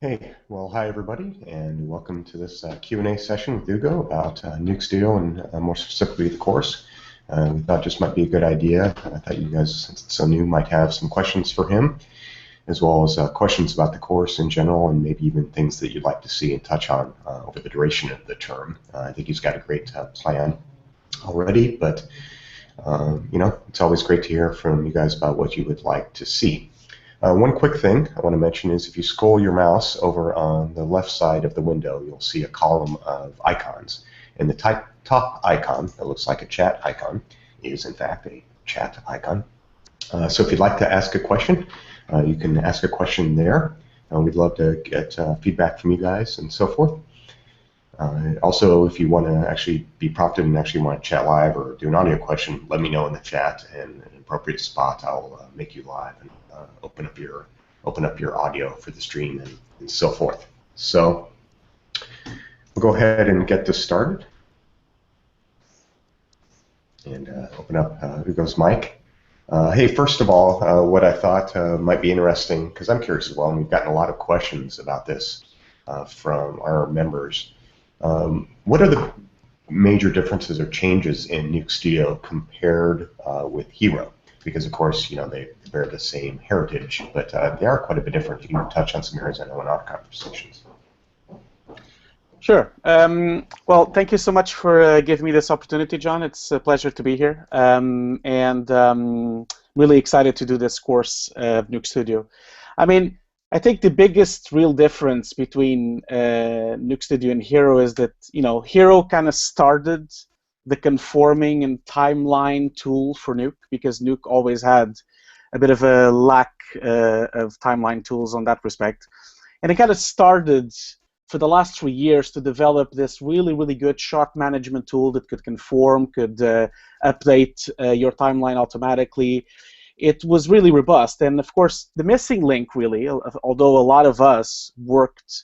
Hey, well, hi everybody, and welcome to this Q&A session with Hugo about Nuke Studio and more specifically the course. We thought this might be a good idea. I thought you guys, since it's so new, might have some questions for him, as well as questions about the course in general, and maybe even things that you'd like to see and touch on over the duration of the term. I think he's got a great plan already, but it's always great to hear from you guys about what you would like to see. One quick thing I want to mention is if you scroll your mouse over on the left side of the window, you'll see a column of icons. And the top icon that looks like a chat icon is, in fact, a chat icon. So if you'd like to ask a question, you can ask a question there. We'd love to get feedback from you guys and so forth. Also, if you want to actually be prompted and actually want to chat live or do an audio question, let me know in the chat, and in an appropriate spot, I'll make you live and open up your audio for the stream and so forth. So we'll go ahead and get this started, and open up Hugo's mic. Hey, first of all, what I thought might be interesting, because I'm curious as well, and we've gotten a lot of questions about this from our members. What are the major differences or changes in Nuke Studio compared with Hero? Because, of course, they bear the same heritage, but they are quite a bit different. You can touch on some areas I know in our conversations. Sure. Well, thank you so much for giving me this opportunity, John. It's a pleasure to be here, and really excited to do this course of Nuke Studio. I mean, I think the biggest real difference between Nuke Studio and Hero is that, Hero kind of started the conforming and timeline tool for Nuke, because Nuke always had a bit of a lack of timeline tools on that respect. And it kind of started for the last 3 years to develop this really, really good shot management tool that could conform, could update your timeline automatically. It was really robust, and of course the missing link, really, although a lot of us worked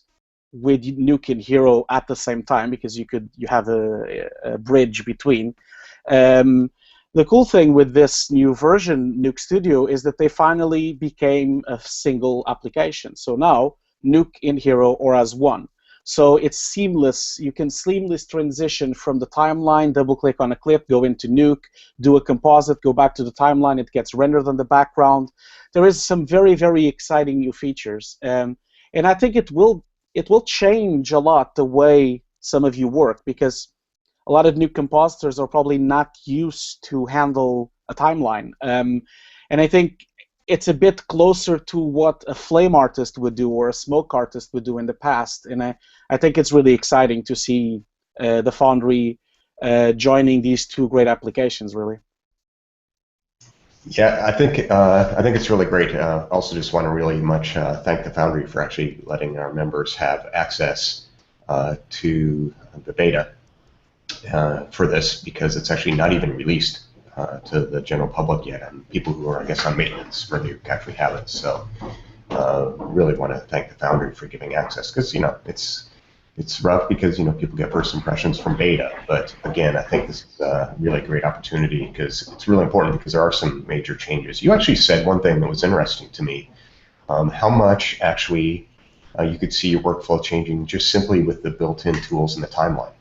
with Nuke and Hero at the same time, because you have a bridge between. The cool thing with this new version, Nuke Studio, is that they finally became a single application. So now Nuke and Hero are as one. So it's seamless. You can seamless transition from the timeline, double-click on a clip, go into Nuke, do a composite, go back to the timeline. It gets rendered in the background. There is some very, very exciting new features, and I think it will change a lot the way some of you work, because a lot of new compositors are probably not used to handle a timeline, and I think it's a bit closer to what a flame artist would do or a smoke artist would do in the past, and I think it's really exciting to see the Foundry joining these two great applications, really. Yeah, I think it's really great. Also, just want to really much thank the Foundry for actually letting our members have access to the beta for this, because it's actually not even released to the general public yet, and people who are, I guess, on maintenance for Nuke actually have it. So really want to thank the Foundry for giving access, because it's rough, because people get first impressions from beta. But again, I think this is a really great opportunity, because it's really important, because there are some major changes. You actually said one thing that was interesting to me, how much actually you could see your workflow changing just simply with the built-in tools in the timeline.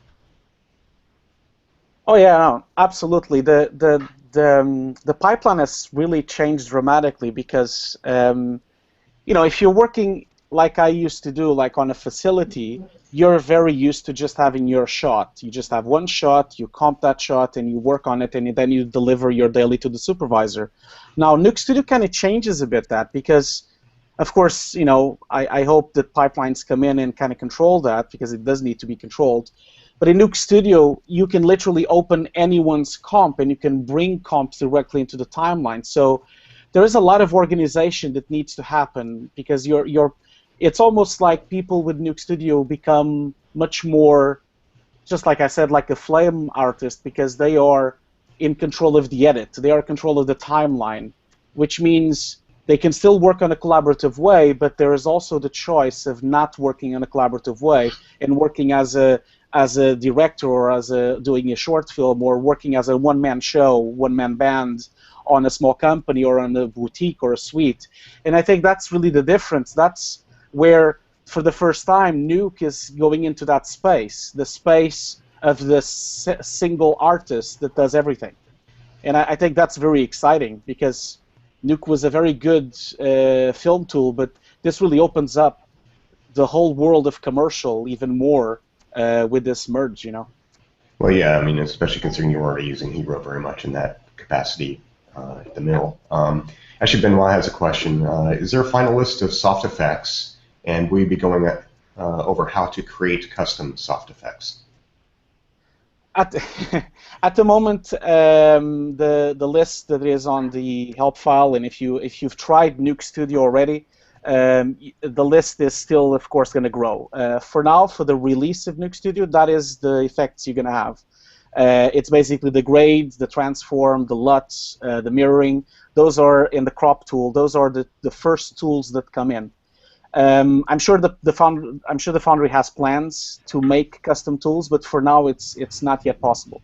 Oh yeah, no, absolutely. The pipeline has really changed dramatically, because if you're working like I used to do, like on a facility, you're very used to just having your shot. You just have one shot, you comp that shot, and you work on it, and then you deliver your daily to the supervisor. Now, Nuke Studio kind of changes a bit that, because, of course, I hope that pipelines come in and kind of control that, because it does need to be controlled. But in Nuke Studio, you can literally open anyone's comp, and you can bring comps directly into the timeline. So there is a lot of organization that needs to happen, because it's almost like people with Nuke Studio become much more, just like I said, like a flame artist, because they are in control of the edit. They are in control of the timeline, which means they can still work on a collaborative way, but there is also the choice of not working in a collaborative way and working as a director, or as doing a short film, or working as a one-man show, one-man band on a small company, or on a boutique or a suite. And I think that's really the difference. That's where for the first time, Nuke is going into that space, the space of the single artist that does everything. And I think that's very exciting, because Nuke was a very good film tool, but this really opens up the whole world of commercial even more with this merge, you know. Well, yeah, I mean, especially considering you're already using Hero very much in that capacity at the mill. Actually, Benoit has a question. Is there a final list of soft effects, and will you be going over how to create custom soft effects? At, at the moment, the list that is on the help file, and if you've tried Nuke Studio already, the list is still, of course, going to grow. For now, for the release of Nuke Studio, that is the effects you're going to have. It's basically the grades, the transform, the LUTs, the mirroring. Those are in the crop tool. Those are the first tools that come in. I'm sure the Foundry has plans to make custom tools, but for now it's not yet possible.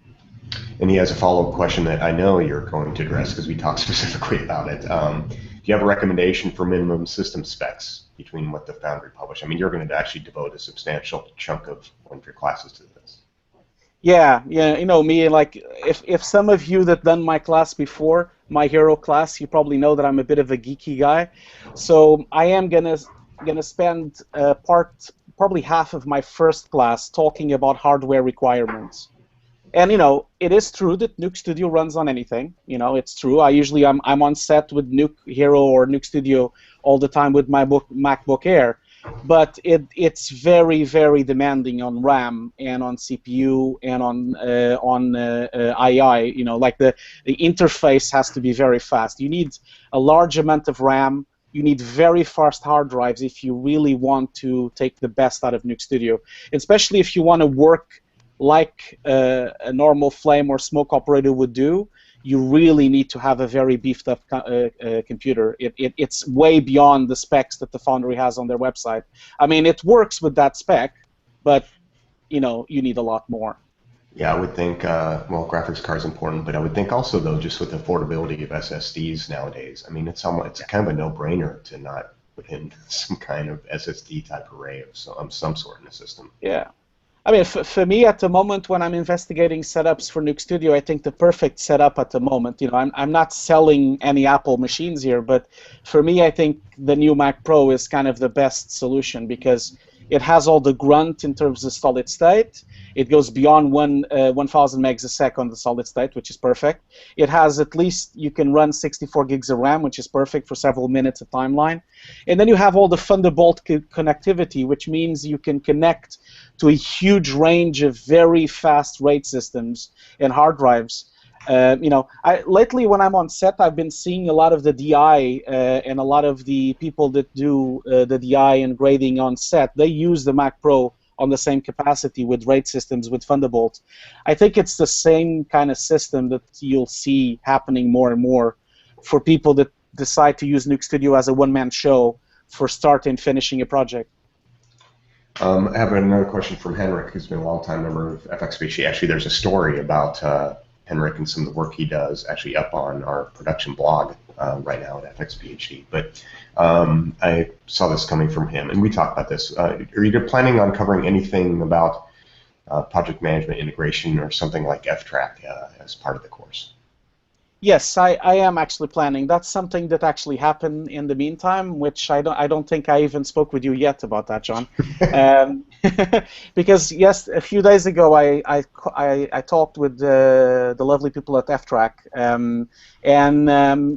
And he has a follow-up question that I know you're going to address because we talked specifically about it. Do you have a recommendation for minimum system specs between what the Foundry published? I mean, you're going to actually devote a substantial chunk of one of your classes to this. Yeah, you know me. Like, if some of you that done my class before, my hero class, you probably know that I'm a bit of a geeky guy. So I am gonna spend probably half of my first class talking about hardware requirements. And you know, it is true that Nuke Studio runs on anything. You know, it's true. I'm on set with Nuke Hero or Nuke Studio all the time with my MacBook Air, but it's very, very demanding on RAM and on CPU and on II. You know, like the interface has to be very fast. You need a large amount of RAM. You need very fast hard drives if you really want to take the best out of Nuke Studio, especially if you want to work like a normal flame or smoke operator would do. You really need to have a very beefed up computer. It's way beyond the specs that the Foundry has on their website. I mean, it works with that spec, but you know, you need a lot more. Yeah, I would think, well, graphics card is important, but I would think also, though, just with the affordability of SSDs nowadays, I mean, it's kind of a no-brainer to not put in some kind of SSD type array of some sort in the system. Yeah. I mean, for me, at the moment, when I'm investigating setups for Nuke Studio, I think the perfect setup at the moment, you know, I'm not selling any Apple machines here, but for me, I think the new Mac Pro is kind of the best solution because it has all the grunt in terms of solid state. It goes beyond 1,000 megs a sec on the solid state, which is perfect. It has at least, you can run 64 gigs of RAM, which is perfect for several minutes of timeline. And then you have all the Thunderbolt connectivity, which means you can connect to a huge range of very fast RAID systems and hard drives. You know, lately when I'm on set, I've been seeing a lot of the DI and a lot of the people that do the DI and grading on set. They use the Mac Pro on the same capacity with RAID systems with Thunderbolt. I think it's the same kind of system that you'll see happening more and more for people that decide to use Nuke Studio as a one-man show for starting and finishing a project. I have another question from Henrik, who's been a long-time member of fxphd. Actually, there's a story about Henrik and some of the work he does actually up on our production blog right now at fxphd. But I saw this coming from him, and we talked about this. Are you planning on covering anything about project management integration or something like FTrak as part of the course? Yes, I am actually planning. That's something that actually happened in the meantime, which I don't think I even spoke with you yet about that, John. Because yes, a few days ago I talked with the lovely people at FTrak,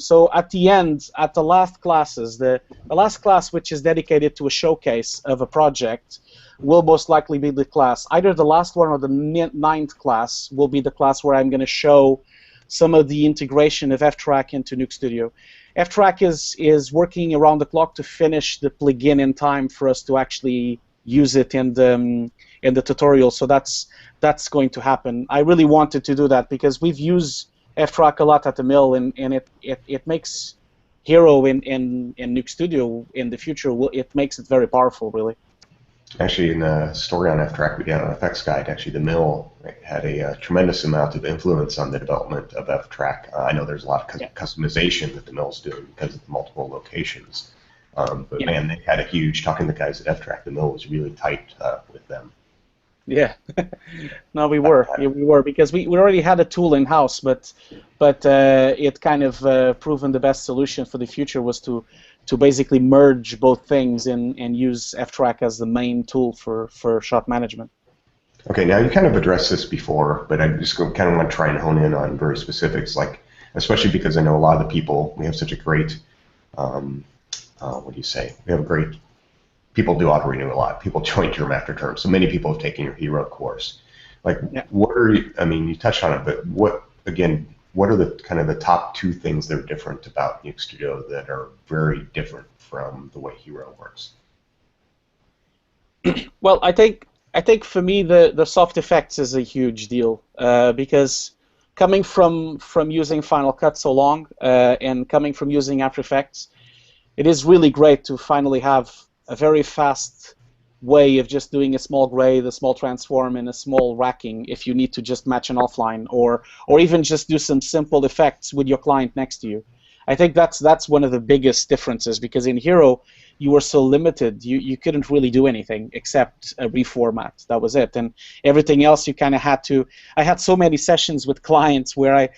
so at the end, at the last classes, the last class which is dedicated to a showcase of a project will most likely be the class. Either the last one or the 9th class will be the class where I'm going to show some of the integration of FTrak into Nuke Studio. FTrak is working around the clock to finish the plugin in time for us to actually use it in the tutorial. So that's going to happen. I really wanted to do that because we've used FTrak a lot at the mill, and it makes Hero in Nuke Studio in the future. It makes it very powerful, really. Actually, in the story on FTrak we got on FX Guide, actually the mill had a tremendous amount of influence on the development of FTrak. I know there's a lot of customization that the mill's doing because of the multiple locations. But man, they had a huge, talking to the guys at FTrak, the mill was really tight with them. Yeah, no, we were because we already had a tool in house, but it kind of proven the best solution for the future was to basically merge both things and use FTrak as the main tool for shot management. Okay, now you kind of addressed this before, but I just kind of want to try and hone in on very specifics, like especially because I know a lot of the people, we have such a great, what do you say? We have a great, people do auto-renew a lot. People join your after term. So many people have taken your hero course. Like, what are, I mean, you touched on it, but what, again, what are the kind of the top two things that are different about Nuke Studio that are very different from the way Hero works? Well, I think for me the soft effects is a huge deal because coming from using Final Cut so long and coming from using After Effects, it is really great to finally have a very fast way of just doing a small grade, a small transform, and a small racking if you need to just match an offline, or even just do some simple effects with your client next to you. I think that's one of the biggest differences, because in Hero you were so limited. You couldn't really do anything except a reformat. That was it, and everything else you kind of had to. I had so many sessions with clients where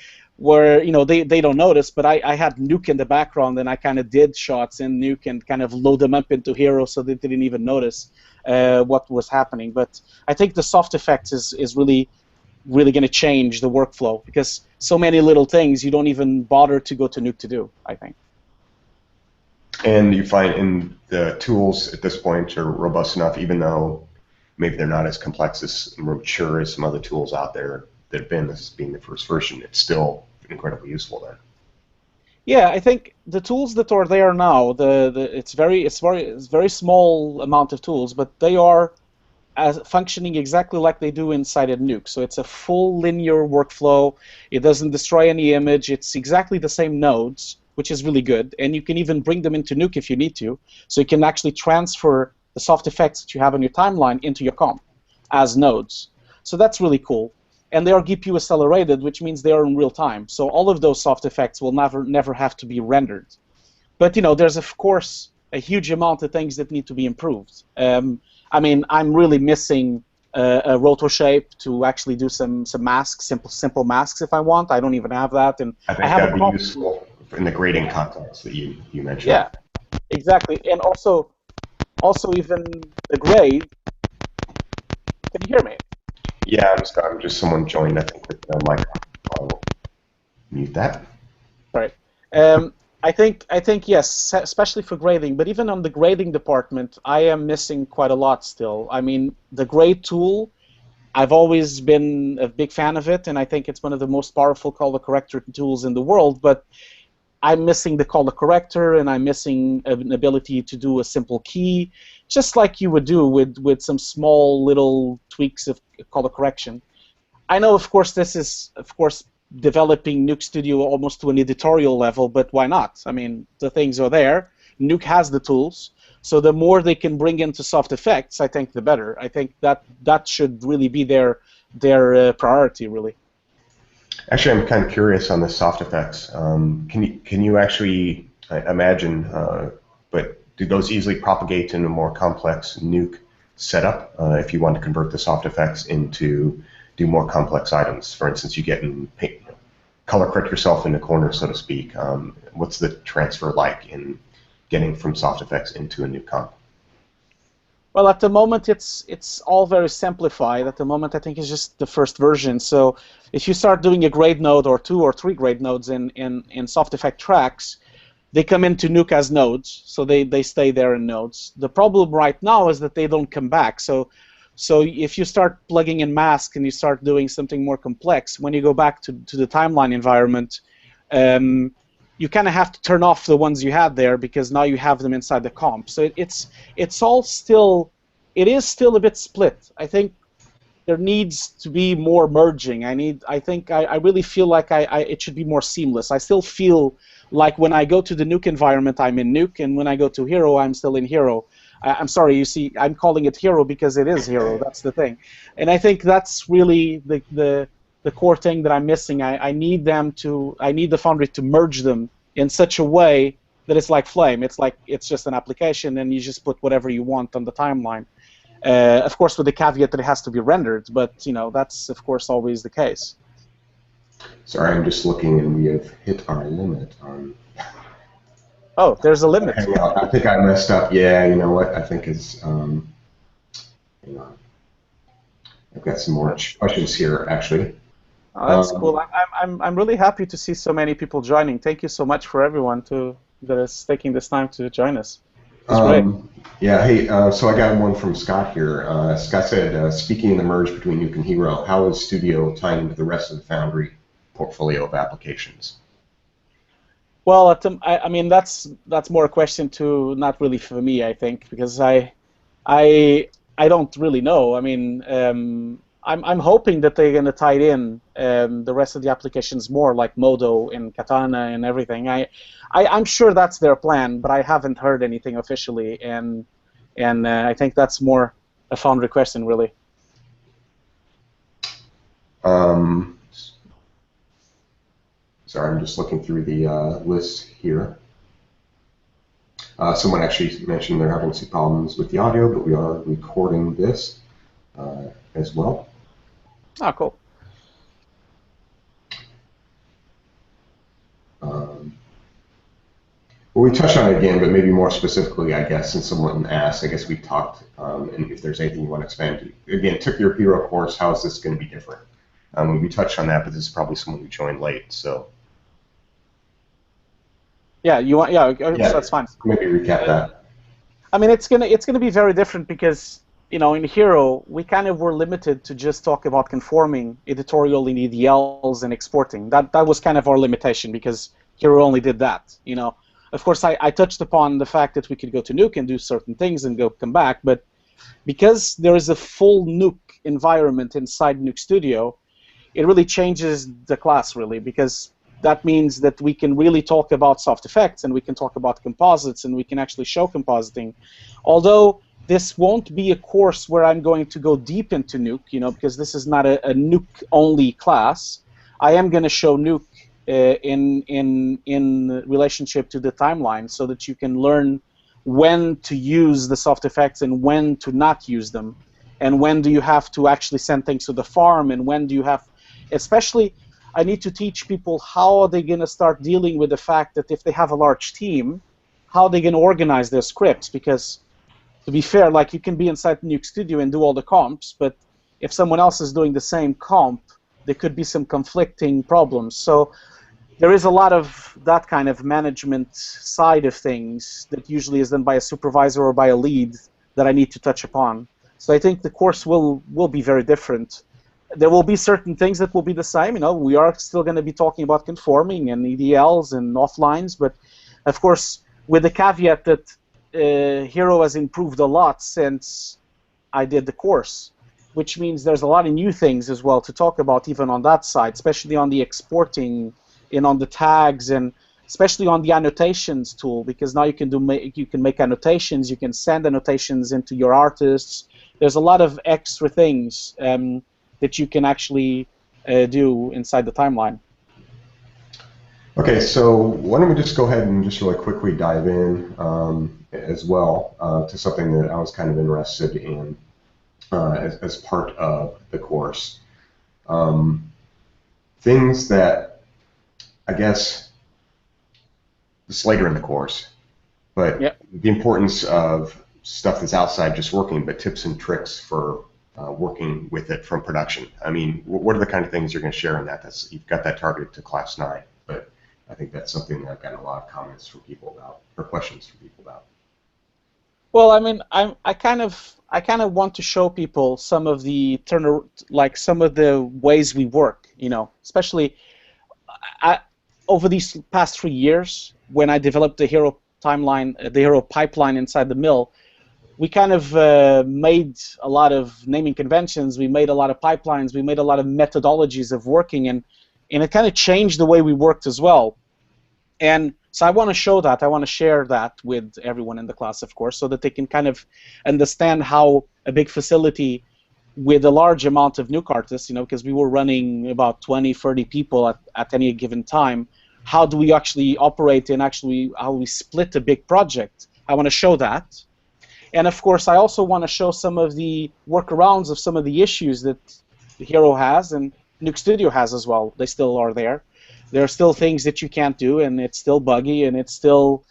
you know, they don't notice, but I had Nuke in the background, and I kind of did shots in Nuke and kind of load them up into Hero so they didn't even notice what was happening. But I think the soft effects is really going to change the workflow, because so many little things you don't even bother to go to Nuke to do, I think. And you find in the tools at this point are robust enough, even though maybe they're not as complex as mature as some other tools out there that have been, this being the first version, it's still incredibly useful then. Yeah, I think the tools that are there now, it's very small amount of tools, but they are functioning exactly like they do inside a Nuke. So it's a full linear workflow. It doesn't destroy any image. It's exactly the same nodes, which is really good. And you can even bring them into Nuke if you need to. So you can actually transfer the soft effects that you have on your timeline into your comp as nodes. So that's really cool. And they are GPU accelerated, which means they are in real time. So all of those soft effects will never have to be rendered. But you know, there's of course a huge amount of things that need to be improved. I mean, I'm really missing a roto shape to actually do some masks, simple masks if I want. I don't even have that, and I think that'd be useful in the grading context that you mentioned. Yeah, exactly, and also even the grade. Can you hear me? Yeah, I'm just someone joined, I think, with the microphone. I'll mute that. Right. I think yes, especially for grading. But even on the grading department, I am missing quite a lot still. I mean, the grade tool, I've always been a big fan of it, and I think it's one of the most powerful color corrector tools in the world. But I'm missing the color corrector, and I'm missing an ability to do a simple key, just like you would do with some small little tweaks of color correction. I know, of course, this is, of course, developing Nuke Studio almost to an editorial level, but why not? I mean, the things are there. Nuke has the tools, so the more they can bring into soft effects, I think the better. I think that should really be their priority, really. Actually, I'm kind of curious on the soft effects. Can you actually imagine, but do those easily propagate in a more complex Nuke setup if you want to convert the soft effects into do more complex items? For instance, you get in color correct yourself in the corner, so to speak. What's the transfer like in getting from soft effects into a new comp? Well, at the moment, it's all very simplified. At the moment, I think it's just the first version. So if you start doing a grade node or 2 or 3 grade nodes in soft effect tracks, they come into Nuke as nodes, so they stay there in nodes. The problem right now is that they don't come back. So if you start plugging in mask and you start doing something more complex, when you go back to the timeline environment, you kind of have to turn off the ones you had there, because now you have them inside the comp. So it's all still, it is still a bit split. I think there needs to be more merging. I really feel like it should be more seamless. I still feel like when I go to the Nuke environment, I'm in Nuke, and when I go to Hero, I'm still in Hero. I'm sorry, you see, I'm calling it Hero because it is Hero. That's the thing, and I think that's really the core thing that I'm missing. I need the Foundry to merge them in such a way that it's like Flame. It's just an application, and you just put whatever you want on the timeline. Of course, with the caveat that it has to be rendered, but that's of course always the case. Sorry, I'm just looking, and we have hit our limit on. Oh, there's a limit. Hangout. I think I messed up. Yeah, you know what? I think it's. Hang on. I've got some more questions here, actually. Oh, that's cool. I'm really happy to see so many people joining. Thank you so much for everyone that is taking this time to join us. It's great. Yeah, hey, so I got one from Scott here. Scott said, speaking of the merge between Nuke and Hero, how is Studio tying into the rest of the Foundry portfolio of applications? Well, I mean that's more a question to not really for me, I think, because I don't really know. I mean, I'm hoping that they're going to tie in the rest of the applications more, like Modo and Katana and everything. I'm sure that's their plan, but I haven't heard anything officially, and I think that's more a Foundry question, really. Sorry, I'm just looking through the list here. Someone actually mentioned they're having some problems with the audio, but we are recording this as well. Oh, cool. Well, we touched on it again, but maybe more specifically, I guess, since someone asked, I guess we talked, and if there's anything you want to expand to. Again, took your Hero course, how is this going to be different? We touched on that, but this is probably someone who joined late, so. Yeah, yeah, that's fine. Maybe recap that. I mean, it's gonna be very different because in Hero we kind of were limited to just talk about conforming editorial in EDLs and exporting. That was kind of our limitation because Hero only did that. Of course, I touched upon the fact that we could go to Nuke and do certain things and come back, but because there is a full Nuke environment inside Nuke Studio, it really changes the class, really, because that means that we can really talk about soft effects and we can talk about composites and we can actually show compositing. Although this won't be a course where I'm going to go deep into Nuke, because this is not a Nuke-only class. I am going to show Nuke in relationship to the timeline so that you can learn when to use the soft effects and when to not use them, and when do you have to actually send things to the farm, and when do you have, especially, I need to teach people how are they going to start dealing with the fact that if they have a large team, how are they going to organize their scripts, because to be fair, like, you can be inside Nuke Studio and do all the comps, but if someone else is doing the same comp, there could be some conflicting problems. So there is a lot of that kind of management side of things that usually is done by a supervisor or by a lead that I need to touch upon. So I think the course will be very different. There will be certain things that will be the same. We are still going to be talking about conforming and EDLs and offlines, but of course with the caveat that Hero has improved a lot since I did the course, which means there's a lot of new things as well to talk about even on that side, especially on the exporting and on the tags, and especially on the annotations tool, because now you can make annotations, you can send annotations into your artists. There's a lot of extra things that you can actually do inside the timeline. Okay, so why don't we just go ahead and just really quickly dive in as well to something that I was kind of interested in as part of the course. Things that, I guess, it's later in the course, but yep. The importance of stuff that's outside just working, but tips and tricks for working with it from production. I mean, what are the kind of things you're going to share in that? You've got that targeted to Class 9, but I think that's something that I've gotten a lot of comments from people about, or questions from people about. Well, I mean, I kind of want to show people some of the some of the ways we work. Especially over these past 3 years, when I developed the Hero timeline, the Hero pipeline inside the mill, we kind of made a lot of naming conventions. We made a lot of pipelines. We made a lot of methodologies of working, and it kind of changed the way we worked as well. And so I want to show that. I want to share that with everyone in the class, of course, so that they can kind of understand how a big facility with a large amount of Nuke artists, because we were running about 20, 30 people at any given time, how do we actually operate and actually how we split a big project. I want to show that. And of course, I also want to show some of the workarounds of some of the issues that Hero has and Nuke Studio has as well. They still are there. There are still things that you can't do, and it's still buggy, and it's still,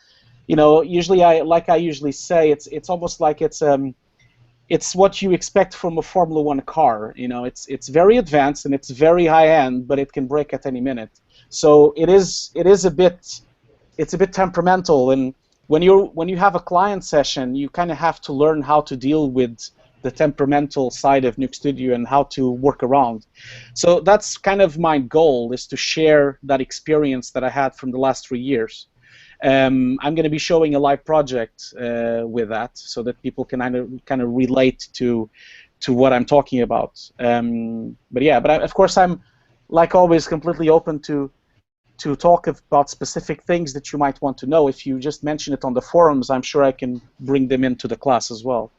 you know, usually I usually say, it's almost like it's what you expect from a Formula One car. You know, it's very advanced and it's very high end, but it can break at any minute. So it's a bit temperamental, and when you have a client session, you kind of have to learn how to deal with the temperamental side of Nuke Studio and how to work around. So that's kind of my goal, is to share that experience that I had from the last 3 years. I'm going to be showing a live project with that, so that people can kind of relate to what I'm talking about. But yeah, of course I'm, like always, completely open to talk about specific things that you might want to know. If you just mention it on the forums, I'm sure I can bring them into the class as well.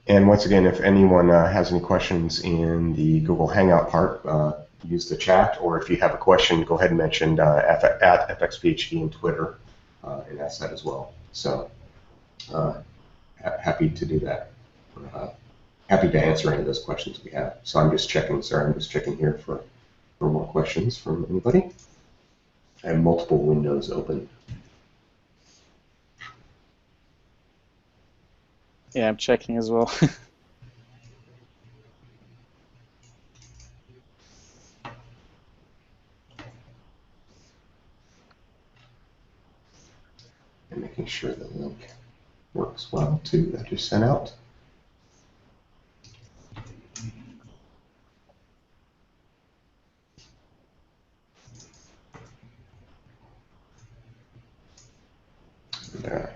And once again, if anyone has any questions in the Google Hangout part, use the chat, or if you have a question, go ahead and mention at fxphd on Twitter and ask that as well. So happy to do that. Happy to answer any of those questions we have. So I'm just checking. Sorry, I'm just checking here for more questions from anybody. I have multiple windows open. Yeah, I'm checking as well. And making sure the link works well too, that just sent out. There.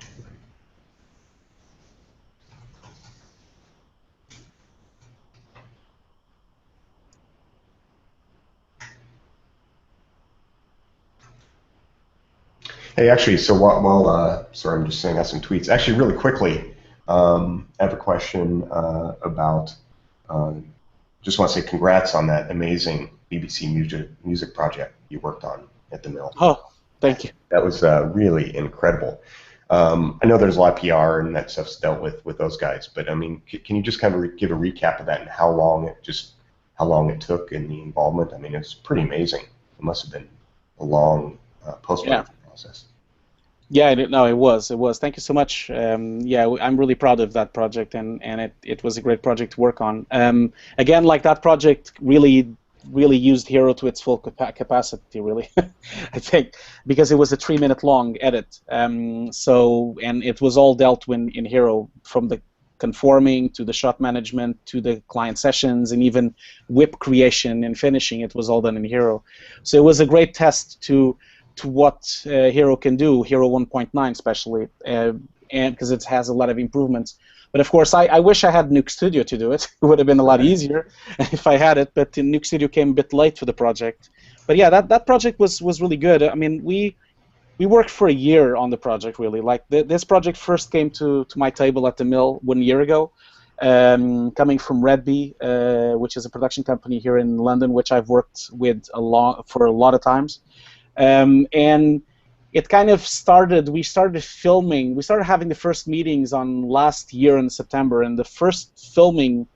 Hey, actually, so while sorry, I'm just saying out some tweets. Actually, really quickly, I have a question about. Just want to say congrats on that amazing BBC music project you worked on at the mill. Oh, thank you. That was really incredible. I know there's a lot of PR and that stuff's dealt with those guys, but I mean, can you just kind of give a recap of that and how long it took and the involvement? I mean, it's pretty amazing. It must have been a long post-production process. Yeah, no, it was. Thank you so much. Yeah, I'm really proud of that project, and it was a great project to work on. Again, like, that project really used Hero to its full capacity, really. I think, because it was a 3-minute long edit. And it was all dealt with in Hero, from the conforming to the shot management to the client sessions and even whip creation and finishing. It was all done in Hero. So it was a great test to what Hero can do, Hero 1.9 especially, and because it has a lot of improvements. But of course, I wish I had Nuke Studio to do it. It would have been a lot easier if I had it, but Nuke Studio came a bit late for the project. But yeah, that project was really good. I mean, we worked for a year on the project, really. Like, this project first came to my table at the mill 1 year ago, coming from Red Bee, which is a production company here in London, which I've worked with for a lot of times. And it kind of started, we started having the first meetings on last year in September, and the first filming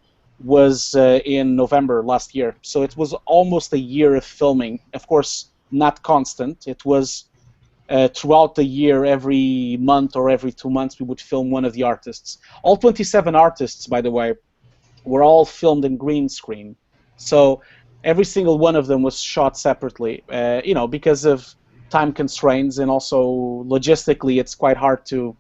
was in November last year. So it was almost a year of filming. Of course, not constant. It was throughout the year, every month or every 2 months, we would film one of the artists. All 27 artists, by the way, were all filmed in green screen. So every single one of them was shot separately, you know, because of time constraints, and also logistically, it's quite hard to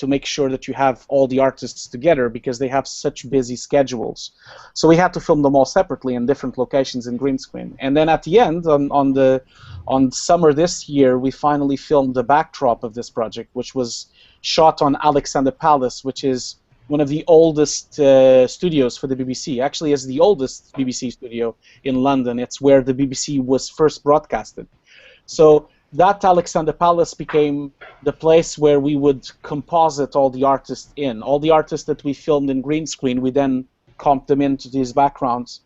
make sure that you have all the artists together, because they have such busy schedules. So we had to film them all separately in different locations in green screen. And then at the end, on summer this year, we finally filmed the backdrop of this project, which was shot on Alexander Palace, which is one of the oldest studios for the BBC. Actually, it's the oldest BBC studio in London. It's where the BBC was first broadcasted. So that Alexander Palace became the place where we would composite all the artists in. All the artists that we filmed in green screen, we then comped them into these backgrounds.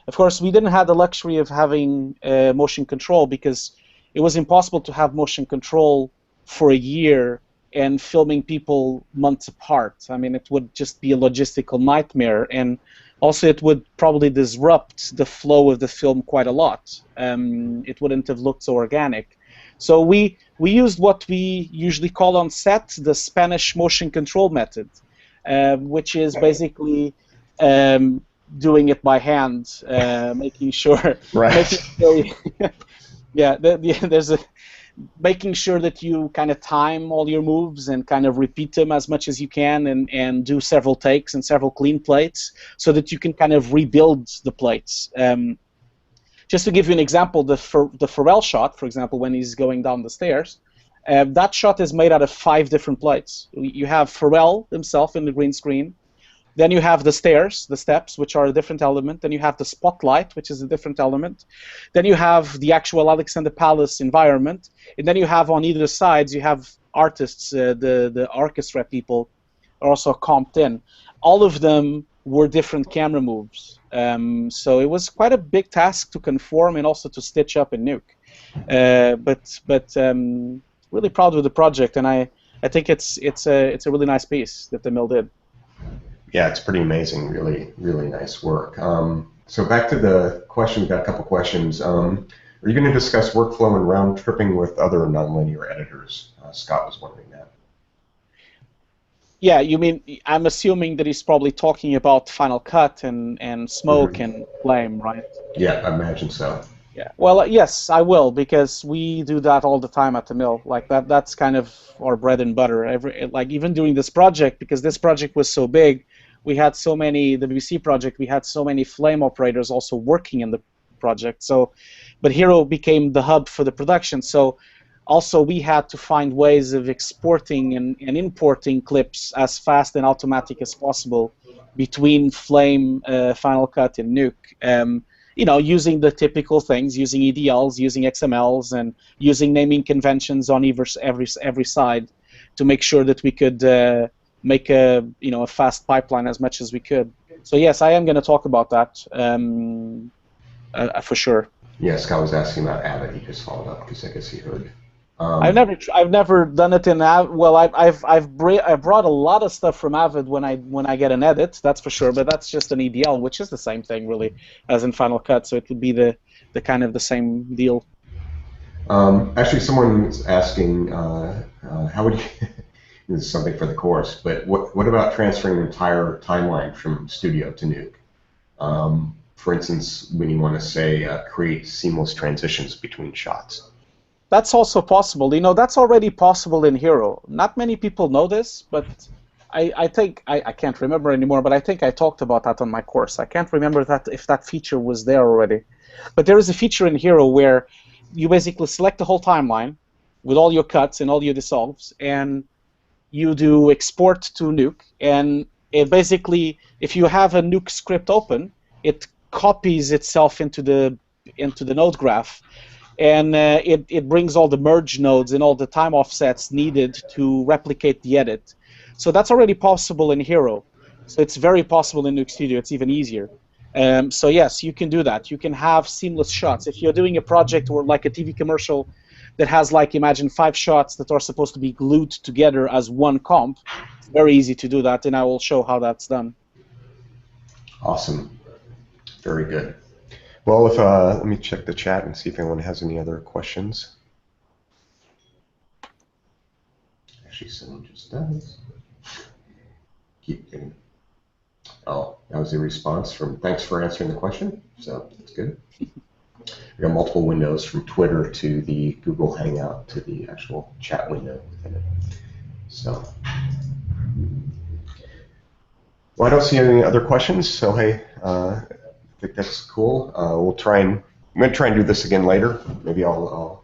Of course, we didn't have the luxury of having motion control because it was impossible to have motion control for a year and filming people months apart. I mean, it would just be a logistical nightmare, and also it would probably disrupt the flow of the film quite a lot. It wouldn't have looked so organic. So we used what we usually call on set the Spanish motion control method, which is basically doing it by hand, making sure, Right. yeah, there's a making sure that you kind of time all your moves and kind of repeat them as much as you can, and do several takes and several clean plates so that you can kind of rebuild the plates. Just to give you an example, the Pharrell shot, for example, when he's going down the stairs, that shot is made out of 5 different plates. You have Pharrell himself in the green screen. Then you have the stairs, the steps, which are a different element. Then you have the spotlight, which is a different element. Then you have the actual Alexander Palace environment. And then you have on either sides, you have artists, the orchestra people are also comped in. All of them were different camera moves. So it was quite a big task to conform and also to stitch up in Nuke. But really proud of the project, and I think it's a really nice piece that the mill did. Yeah, it's pretty amazing. Really, really nice work. So back to the question, we've got a couple questions. Are you going to discuss workflow and round tripping with other nonlinear editors? Scott was wondering that. Yeah, you mean, I'm assuming that he's probably talking about Final Cut and Smoke and Flame, right? Yeah, I imagine so. Yeah. Well, yes, I will, because we do that all the time at the mill. Like that's kind of our bread and butter. Like even during this project, because this project was so big, we had so many, the BBC project, we had so many Flame operators also working in the project. So, but Hero became the hub for the production. So also we had to find ways of exporting and importing clips as fast and automatic as possible between Flame, Final Cut, and Nuke. You know, using the typical things, using EDLs, using XMLs, and using naming conventions on every side to make sure that we could make a fast pipeline as much as we could. So yes, I am going to talk about that for sure. Yeah, Scott was asking about Avid. He just followed up because I guess he heard. I've never done it in Avid. Well, I've brought a lot of stuff from Avid when I get an edit, that's for sure. But that's just an EDL, which is the same thing really as in Final Cut. So it would be the kind of the same deal. Actually, someone's asking how would you, this is something for the course, but what about transferring the entire timeline from Studio to Nuke? For instance, when you want to say create seamless transitions between shots. That's also possible. You know, that's already possible in Hero. Not many people know this, but I think, I can't remember anymore, but I think I talked about that on my course. I can't remember if that feature was there already. But there is a feature in Hero where you basically select the whole timeline with all your cuts and all your dissolves, and you do export to Nuke, and it basically, if you have a Nuke script open, it copies itself into the node graph. And it brings all the merge nodes and all the time offsets needed to replicate the edit. So that's already possible in Hero. So it's very possible in Nuke Studio. It's even easier. So yes, you can do that. You can have seamless shots. If you're doing a project or like a TV commercial that has, like, imagine 5 shots that are supposed to be glued together as one comp, it's very easy to do that, and I will show how that's done. Awesome. Very good. Well, if let me check the chat and see if anyone has any other questions. Actually, someone just does. Keep getting. Oh, that was a response from thanks for answering the question. So that's good. We got multiple windows from Twitter to the Google Hangout to the actual chat window within it. So, well, I don't see any other questions. So hey. I think that's cool. I'm going to try and do this again later. Maybe I'll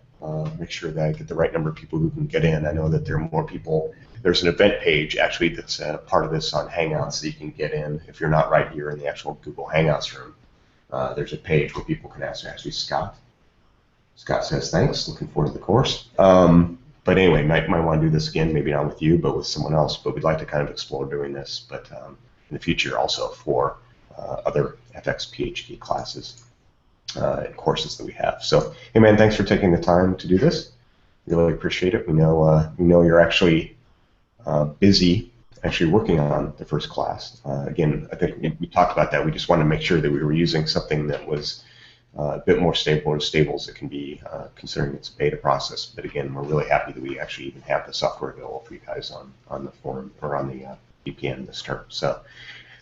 make sure that I get the right number of people who can get in. I know that there are more people. There's an event page actually that's part of this on Hangouts that you can get in if you're not right here in the actual Google Hangouts room. There's a page where people can ask. Actually, Scott says thanks. Looking forward to the course. But anyway, might want to do this again. Maybe not with you, but with someone else. But we'd like to kind of explore doing this, but in the future also for other FXPHD classes and courses that we have. So, hey man, thanks for taking the time to do this. Really appreciate it. We know you're actually busy actually working on the first class. Again, I think we talked about that. We just wanted to make sure that we were using something that was a bit more stable, or as stable as it can be, considering it's a beta process. But again, we're really happy that we actually even have the software available for you guys on the forum or on the VPN this term. So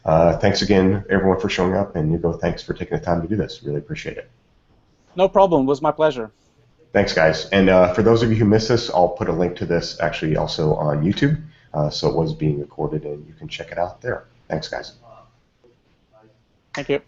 thanks again, everyone, for showing up, and Hugo, thanks for taking the time to do this. Really appreciate it. No problem. It was my pleasure. Thanks, guys. And for those of you who missed this, I'll put a link to this actually also on YouTube. So it was being recorded, and you can check it out there. Thanks, guys. Thank you.